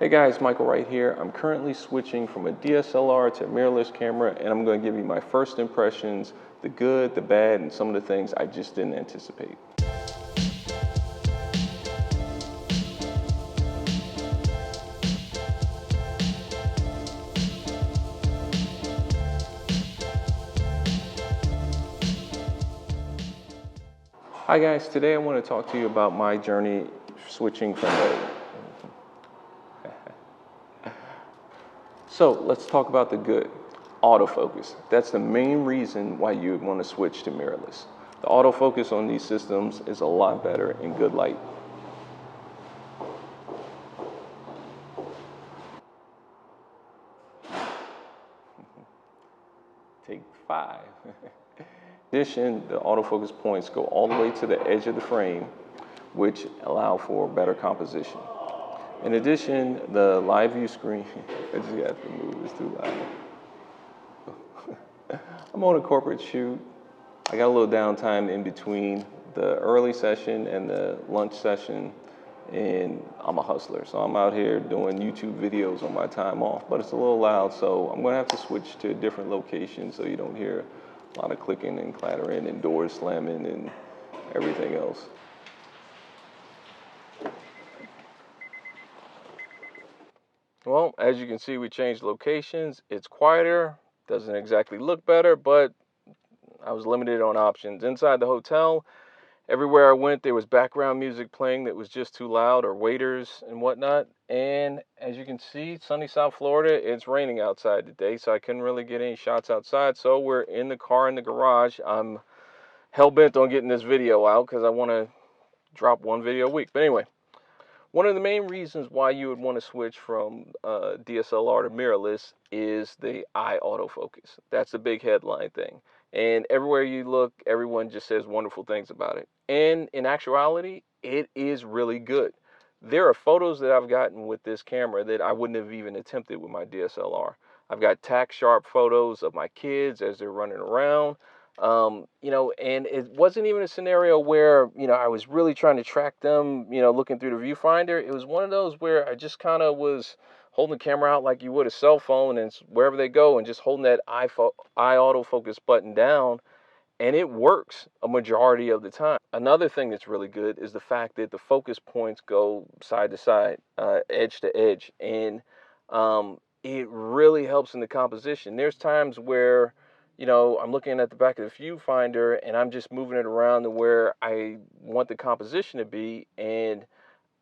Hey guys, Michael right here. I'm currently switching from a DSLR to a mirrorless camera, and I'm going to give you my first impressions, the good, the bad, and some of the things I just didn't anticipate. Hi guys, today I want to talk to you about my journey switching from a... So let's talk about the good. Autofocus. That's the main reason why you would want to switch to mirrorless. The autofocus on these systems is a lot better in good light. Take 5. In addition, the autofocus points go all the way to the edge of the frame, which allow for better composition. In addition, the live view screen, I just have to move, it's too loud. I'm on a corporate shoot. I got a little downtime in between the early session and the lunch session, and I'm a hustler. So I'm out here doing YouTube videos on my time off, but it's a little loud, so I'm gonna have to switch to a different location so you don't hear a lot of clicking and clattering and doors slamming and everything else. Well, as you can see, we changed locations. It's quieter, doesn't exactly look better, but I was limited on options. Inside the hotel, everywhere I went, there was background music playing that was just too loud, or waiters and whatnot. And as you can see, sunny South Florida, it's raining outside today, so I couldn't really get any shots outside. So we're in the car in the garage. I'm hell-bent on getting this video out because I want to drop one video a week. But anyway, one of the main reasons why you would want to switch from DSLR to mirrorless is the eye autofocus. That's the big headline thing. And everywhere you look, everyone just says wonderful things about it. And in actuality, it is really good. There are photos that I've gotten with this camera that I wouldn't have even attempted with my DSLR. I've got tack sharp photos of my kids as they're running around. And it wasn't even a scenario where, I was really trying to track them, looking through the viewfinder. It was one of those where I just kind of was holding the camera out like you would a cell phone, and wherever they go, and just holding that eye autofocus button down, and it works a majority of the time. Another thing that's really good is the fact that the focus points go side to side, edge to edge, and it really helps in the composition. There's times where I'm looking at the back of the viewfinder and I'm just moving it around to where I want the composition to be, and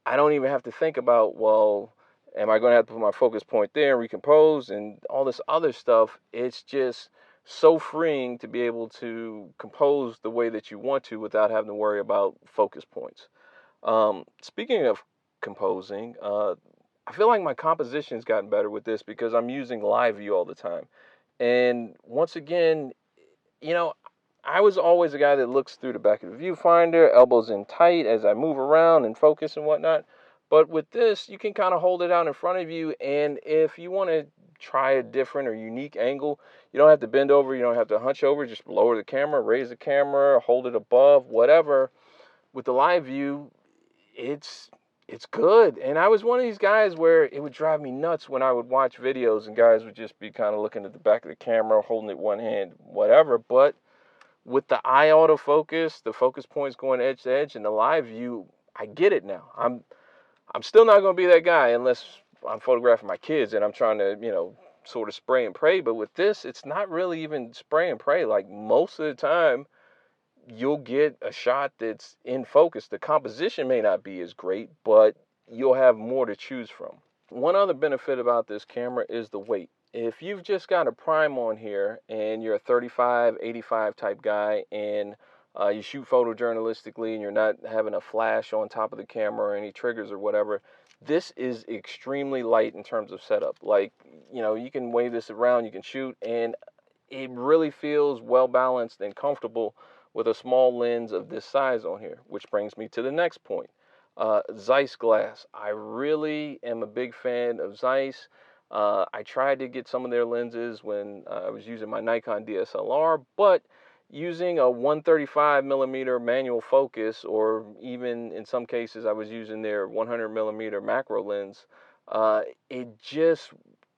I don't even have to think about, well, am I going to have to put my focus point there and recompose and all this other stuff. It's just so freeing to be able to compose the way that you want to without having to worry about focus points. Speaking of composing, I feel like my composition's gotten better with this because I'm using live view all the time. And once again, I was always a guy that looks through the back of the viewfinder, elbows in tight as I move around and focus and whatnot. But with this, you can kind of hold it out in front of you. And if you want to try a different or unique angle, you don't have to bend over, you don't have to hunch over, just lower the camera, raise the camera, hold it above, whatever. With the live view, it's good. And I was one of these guys where it would drive me nuts when I would watch videos and guys would just be kind of looking at the back of the camera, holding it one hand, whatever. But with the eye autofocus, the focus points going edge to edge, and the live view, I get it now. I'm still not going to be that guy unless I'm photographing my kids and I'm trying to, sort of spray and pray. But with this, it's not really even spray and pray. Like, most of the time, you'll get a shot that's in focus. The composition may not be as great, but you'll have more to choose from. One other benefit about this camera is the weight. If you've just got a prime on here and you're a 35, 85 type guy, and you shoot photojournalistically and you're not having a flash on top of the camera or any triggers or whatever, this is extremely light in terms of setup. Like, you can wave this around, you can shoot, and it really feels well balanced and comfortable with a small lens of this size on here, which brings me to the next point. Zeiss glass. I really am a big fan of Zeiss. I tried to get some of their lenses when I was using my Nikon DSLR, but using a 135 millimeter manual focus, or even in some cases I was using their 100 millimeter macro lens,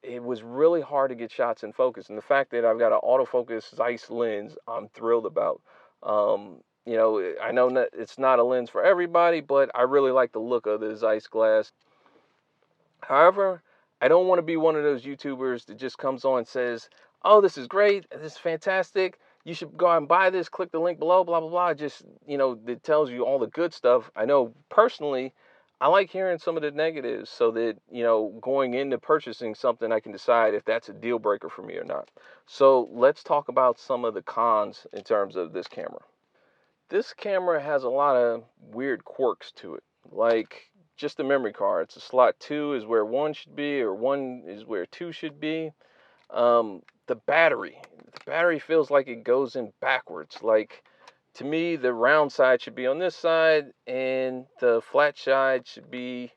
It was really hard to get shots in focus. And the fact that I've got an autofocus Zeiss lens, I'm thrilled about. You know, I know that it's not a lens for everybody, but I really like the look of the Zeiss glass. However, I don't want to be one of those YouTubers that just comes on and says, oh, this is great, this is fantastic, you should go out and buy this, click the link below, blah, blah, blah. Just, you know, that tells you all the good stuff. I know personally, I like hearing some of the negatives so that, you know, going into purchasing something, I can decide if that's a deal breaker for me or not. So let's talk about some of the cons in terms of this camera. This camera has a lot of weird quirks to it, like just the memory cards. The slot 2 is where 1 should be, or 1 is where 2 should be. The battery feels like it goes in backwards. Like, to me, the round side should be on this side, and the flat side should be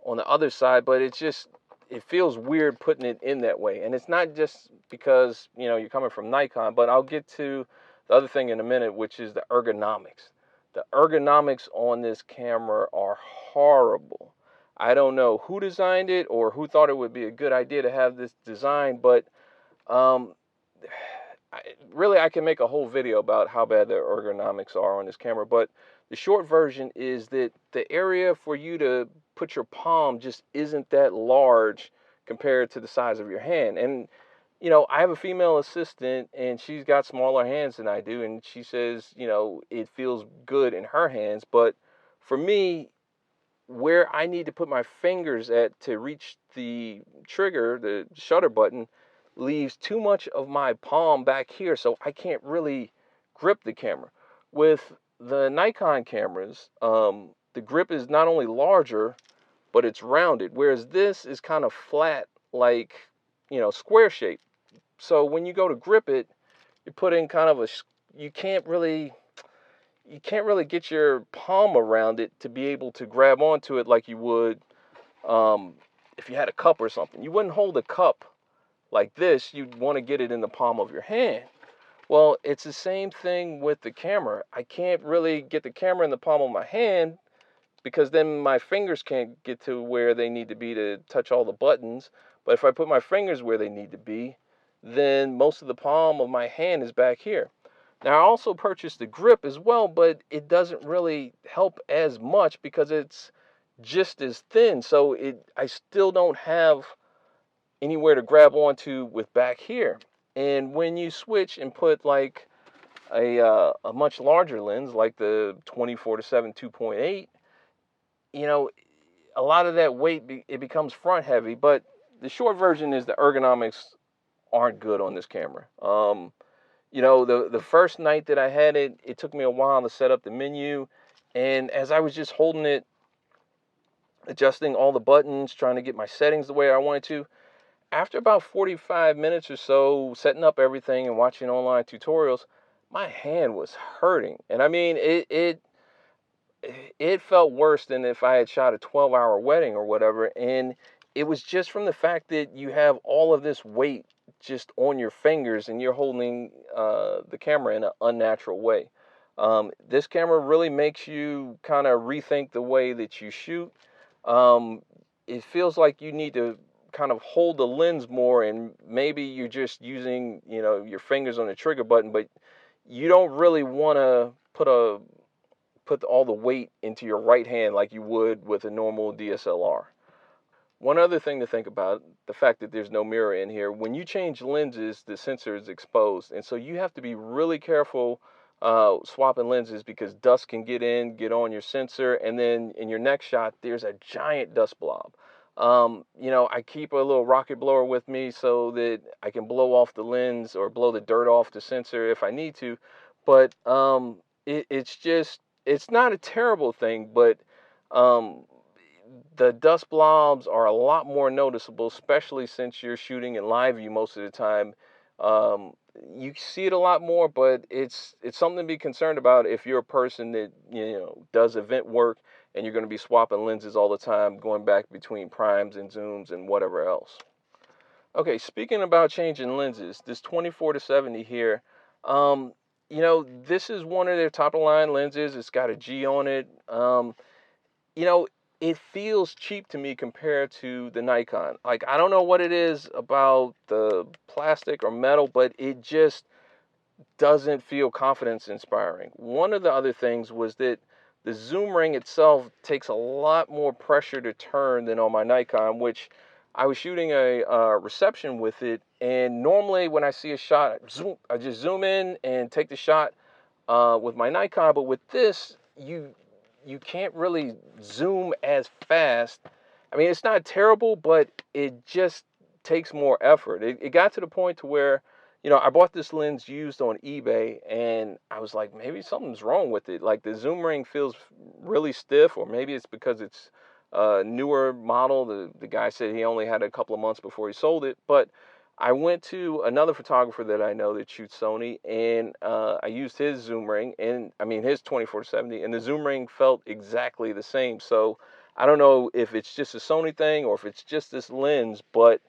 on the other side, but it feels weird putting it in that way. And it's not just because, you know, you're coming from Nikon, but I'll get to the other thing in a minute, which is the ergonomics. The ergonomics on this camera are horrible. I don't know who designed it or who thought it would be a good idea to have this design, but um, really, I can make a whole video about how bad the ergonomics are on this camera, but the short version is that the area for you to put your palm just isn't that large compared to the size of your hand. And, you know, I have a female assistant and she's got smaller hands than I do, and she says, you know, it feels good in her hands, but for me, where I need to put my fingers at to reach the trigger, the shutter button, leaves too much of my palm back here, so I can't really grip the camera. With the Nikon cameras, the grip is not only larger, but it's rounded, whereas this is kind of flat, like, you know, square shape. So when you go to grip it, you put in kind of you can't really get your palm around it to be able to grab onto it like you would if you had a cup or something. You wouldn't hold a cup like this. You'd want to get it in the palm of your hand. Well, it's the same thing with the camera. I can't really get the camera in the palm of my hand because then my fingers can't get to where they need to be to touch all the buttons. But if I put my fingers where they need to be, then most of the palm of my hand is back here. Now, I also purchased the grip as well, but it doesn't really help as much because it's just as thin. So I still don't have anywhere to grab onto with back here. And when you switch and put like a much larger lens, like the 24-7 2.8, you know, a lot of that weight, it becomes front heavy. But the short version is the ergonomics aren't good on this camera. You know, the first night that I had it, it took me a while to set up the menu. And as I was just holding it, adjusting all the buttons, trying to get my settings the way I wanted to, after about 45 minutes or so, setting up everything and watching online tutorials, my hand was hurting. And I mean, it felt worse than if I had shot a 12-hour wedding or whatever. And it was just from the fact that you have all of this weight just on your fingers and you're holding the camera in an unnatural way. This camera really makes you kind of rethink the way that you shoot. It feels like you need to kind of hold the lens more, and maybe you're just using, you know, your fingers on the trigger button, but you don't really want to put all the weight into your right hand like you would with a normal DSLR. One other thing to think about, the fact that there's no mirror in here. When you change lenses, the sensor is exposed, and so you have to be really careful swapping lenses because dust can get on your sensor, and then in your next shot, there's a giant dust blob. You know, I keep a little rocket blower with me so that I can blow off the lens or blow the dirt off the sensor if I need to, but it's not a terrible thing, but the dust blobs are a lot more noticeable, especially since you're shooting in live view most of the time. You see it a lot more, but it's something to be concerned about if you're a person that, you know, does event work and you're going to be swapping lenses all the time, going back between primes and zooms and whatever else. Okay, speaking about changing lenses, this 24-70 here, you know, this is one of their top of line lenses. It's got a G on it. You know, it feels cheap to me compared to the Nikon. Like, I don't know what it is about the plastic or metal, but it just doesn't feel confidence inspiring. One of the other things was that the zoom ring itself takes a lot more pressure to turn than on my Nikon, which I was shooting a reception with it, and normally when I see a shot, I just zoom in and take the shot with my Nikon. But with this, you can't really zoom as fast. I mean, it's not terrible, but it just takes more effort. It got to the point to where, I bought this lens used on eBay, and I was like, maybe something's wrong with it. Like, the zoom ring feels really stiff, or maybe it's because it's a newer model. The guy said he only had a couple of months before he sold it. But I went to another photographer that I know that shoots Sony, and I used his zoom ring, and I mean his 24-70, and the zoom ring felt exactly the same. So I don't know if it's just a Sony thing or if it's just this lens, but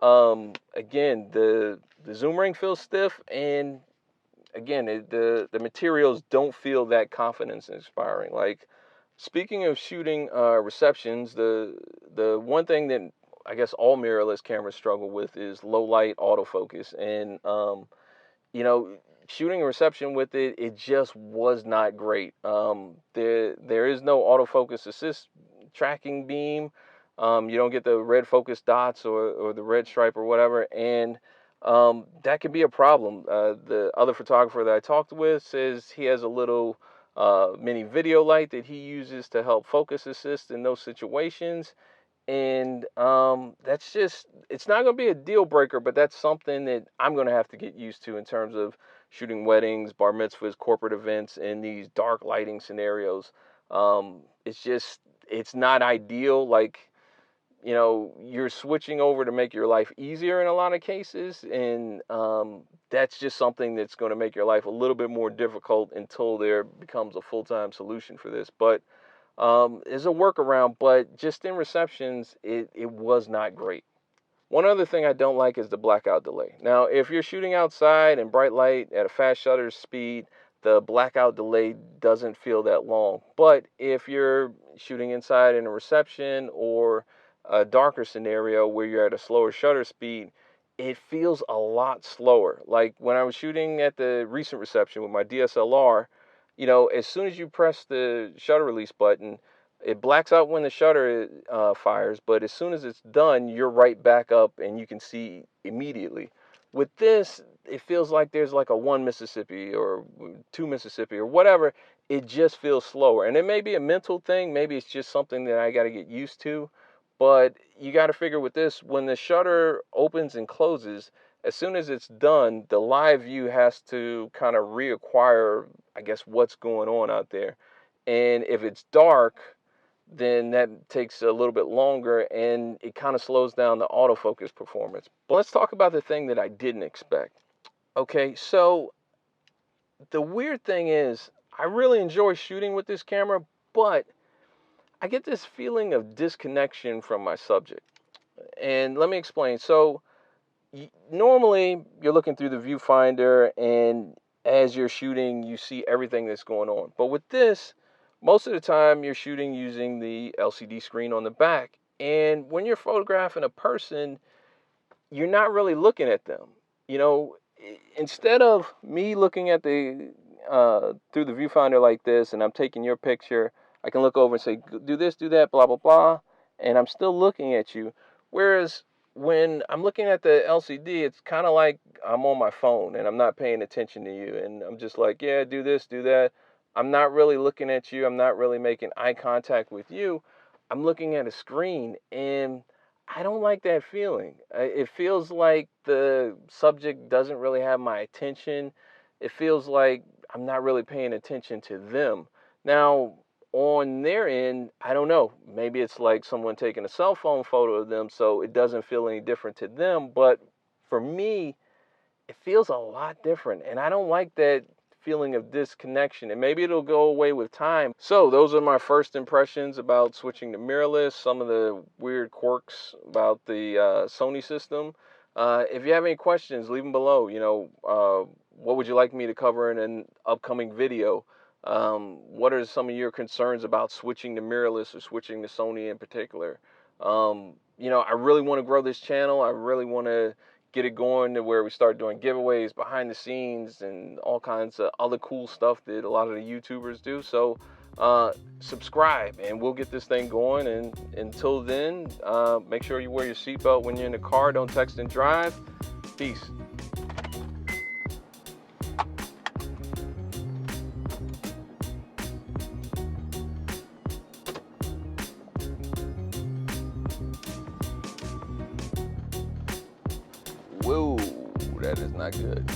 again, the zoom ring feels stiff, and again, the materials don't feel that confidence inspiring. Like, speaking of shooting receptions, the one thing that I guess all mirrorless cameras struggle with is low light autofocus, and you know, shooting a reception with it, it just was not great. There is no autofocus assist tracking beam. You don't get the red focus dots or the red stripe or whatever, and that can be a problem. The other photographer that I talked with says he has a little mini video light that he uses to help focus assist in those situations, and that's just, it's not going to be a deal breaker, but that's something that I'm going to have to get used to in terms of shooting weddings, bar mitzvahs, corporate events, in these dark lighting scenarios. It's just, it's not ideal. Like, you're switching over to make your life easier in a lot of cases, and that's just something that's going to make your life a little bit more difficult until there becomes a full-time solution for this. But is a workaround, but just in receptions, it was not great. One other thing I don't like is the blackout delay. Now, if you're shooting outside in bright light at a fast shutter speed, the blackout delay doesn't feel that long. But if you're shooting inside in a reception or a darker scenario where you're at a slower shutter speed, it feels a lot slower. Like, when I was shooting at the recent reception with my DSLR, as soon as you press the shutter release button, it blacks out when the shutter fires, but as soon as it's done, you're right back up and you can see immediately. With this, it feels like there's like a 1 Mississippi or 2 Mississippi or whatever. It just feels slower. And it may be a mental thing, maybe it's just something that I got to get used to. But you got to figure with this, when the shutter opens and closes, as soon as it's done, the live view has to kind of reacquire, I guess, what's going on out there. And if it's dark, then that takes a little bit longer, and it kind of slows down the autofocus performance. But let's talk about the thing that I didn't expect. Okay, so the weird thing is, I really enjoy shooting with this camera, but I get this feeling of disconnection from my subject. And let me explain. So normally you're looking through the viewfinder, and as you're shooting, you see everything that's going on. But with this, most of the time you're shooting using the LCD screen on the back. And when you're photographing a person, you're not really looking at them. Instead of me looking at the through the viewfinder like this, and I'm taking your picture, I can look over and say, do this, do that, blah, blah, blah, and I'm still looking at you. Whereas when I'm looking at the LCD, it's kind of like I'm on my phone and I'm not paying attention to you. And I'm just like, yeah, do this, do that. I'm not really looking at you. I'm not really making eye contact with you. I'm looking at a screen, and I don't like that feeling. It feels like the subject doesn't really have my attention. It feels like I'm not really paying attention to them. Now, on their end, I don't know. Maybe it's like someone taking a cell phone photo of them, so it doesn't feel any different to them. But for me, it feels a lot different. And I don't like that feeling of disconnection. And maybe it'll go away with time. So those are my first impressions about switching to mirrorless, some of the weird quirks about the Sony system. If you have any questions, leave them below. What would you like me to cover in an upcoming video? What are some of your concerns about switching to mirrorless or switching to Sony in particular? You know, I really want to grow this channel. I really want to get it going to where we start doing giveaways behind the scenes and all kinds of other cool stuff that a lot of the YouTubers do. So subscribe and we'll get this thing going. And until then, make sure you wear your seatbelt when you're in the car. Don't text and drive. Peace. Whoa, that is not good.